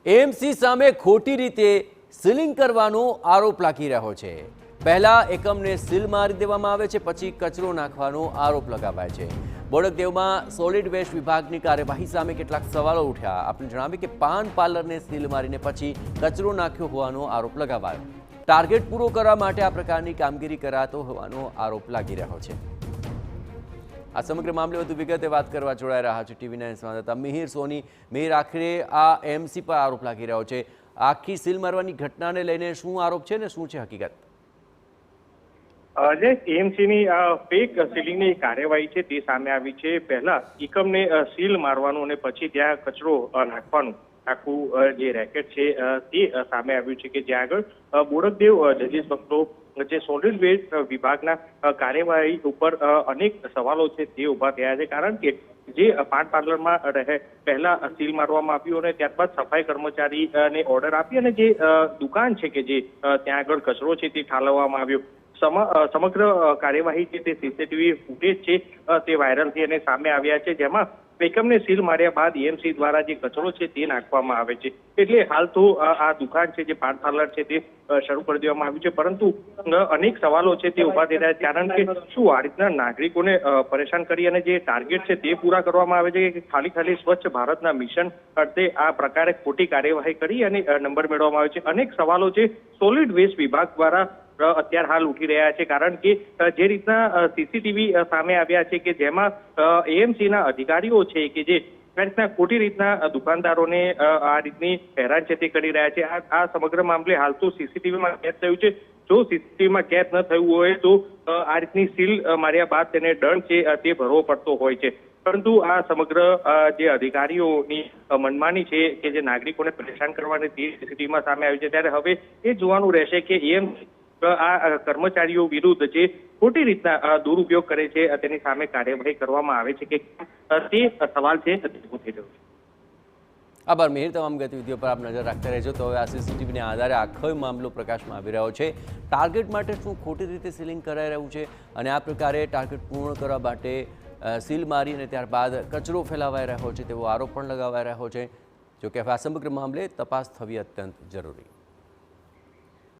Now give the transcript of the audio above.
AMC સામે ખોટી રીતે સીલિંગ કરવાનો આરોપ લાગી રહ્યો છે। પહેલા એકમને સીલ મારી દેવામાં આવે છે, પછી કચરો નાખવાનો આરોપ લગાવાય છે। બોડકદેવમાં સોલિડ વેસ્ટ વિભાગની કાર્યવાહી સામે કેટલાક સવાલો ઉઠ્યા। આપણે જણાવીએ કે પાન પાર્લરને સીલ મારીને પછી કચરો નાખ્યો હોવાનો આરોપ લગાવાયો। ટાર્ગેટ પૂરો કરવા માટે આ પ્રકારની કામગીરી કરાતો હોવાનો આરોપ લાગી રહ્યો છે। આ સમગ્ર મામલે વધુ વિગતે વાત કરવા જોડાઈ રહ્યા છે ટીવી 9 સંવાદદાતા મિહિર સોની। મિહિર, આખરે આ એએમસી પર આરોપ લાગી રહ્યો છે, આખી સીલ મારવાની ઘટનાને લઈને શું આરોપ છે ને શું છે હકીકત? જે એએમસીની ફેક સીલિંગની કાર્યવાહી છે તે સામે આવી છે। પહેલા એકમને સીલ મારવાનું અને પછી ત્યાં કચરો નાખવાનું આખું જે રેકેટ છે તે સામે આવ્યું છે કે જ્યાં આગળ બોડકદેવ જજીસ બક્ષો જે સોલિડ વેસ્ટ વિભાગના કાર્યવાહી ઉપર અનેક સવાલો છે તે ઉભા થયા છે। કારણ કે જે પાન પાર્લરમાં પહેલા સીલ મારવામાં આવ્યું અને ત્યારબાદ સફાઈ કર્મચારીને ઓર્ડર આપી અને જે દુકાન છે કે જે ત્યાં આગળ કચરો છે તે ઠાલવવામાં આવ્યો। સમગ્ર કાર્યવાહી છે તે સીસીટીવી ફૂટેજ છે તે વાયરલ થઈ અને સામે આવ્યા છે, જેમાં એકમને સીલ માર્યા બાદ એએમસી દ્વારા જે કચરો છે તે નાખવામાં આવે છે। એટલે હાલ તો આ દુકાન છે જે પાન પાર્લર છે તે શરૂ કરી દેવામાં આવ્યું છે, પરંતુ અનેક સવાલો છે તે ઉભા થઈ રહ્યા છે। કારણ કે શું આ રીતના નાગરિકોને પરેશાન કરી અને જે ટાર્ગેટ છે તે પૂરા કરવામાં આવે છે કે ખાલી સ્વચ્છ ભારતના મિશન અર્થે આ પ્રકારે ખોટી કાર્યવાહી કરી અને નંબર મેળવવામાં આવે છે? અનેક સવાલો છે સોલિડ વેસ્ટ વિભાગ દ્વારા અત્યારે હાલ ઉઠી રહ્યા છે। કારણ કે જે રીતના સીસીટીવી સામે આવ્યા છે કે જેમાં એએમસીના અધિકારીઓ છે કે જે આ રીતના ખોટી રીતના દુકાનદારોને આ રીતની હેરાન છે તે કરી રહ્યા છે। આ સમગ્ર મામલે હાલ તો સીસીટીવીમાં કેદ થયું છે। જો સીસીટીવીમાં કેદ ન થયું હોય તો આ રીતની સીલ માર્યા બાદ તેને દંડ છે તે ભરવો પડતો હોય છે। પરંતુ આ સમગ્ર જે અધિકારીઓની મનમાની છે કે જે નાગરિકોને પરેશાન કરવાની તે સીસીટીવીમાં સામે આવી છે, ત્યારે હવે એ જોવાનું રહેશે કે એએમસી આ કર્મચારીઓ વિરુદ્ધ જે ખોટી રીતના દુરુપયોગ કરે છે તેની સામે કાર્યવાહી કરવામાં આવે છે કે તે સવાલ છે તે ઉભો થઈ રહ્યો છે। આભાર મિહિર, તમામ ગતિવિધિઓ પર આપ નજર રાખતા રહેજો। તો હવે આ સીસીટીવીના આધારે આખો મામલો પ્રકાશમાં આવી રહ્યો છે। ટાર્ગેટ માટે શું ખોટી રીતે સીલિંગ કરાઈ રહ્યું છે અને આ પ્રકારે ટાર્ગેટ પૂર્ણ કરવા માટે સીલ મારી અને ત્યારબાદ કચરો ફેલાવાઈ રહ્યો છે તેવો આરોપ પણ લગાવાઈ રહ્યો છે। જો કે આ સમગ્ર મામલે તપાસ થવી અત્યંત જરૂરી।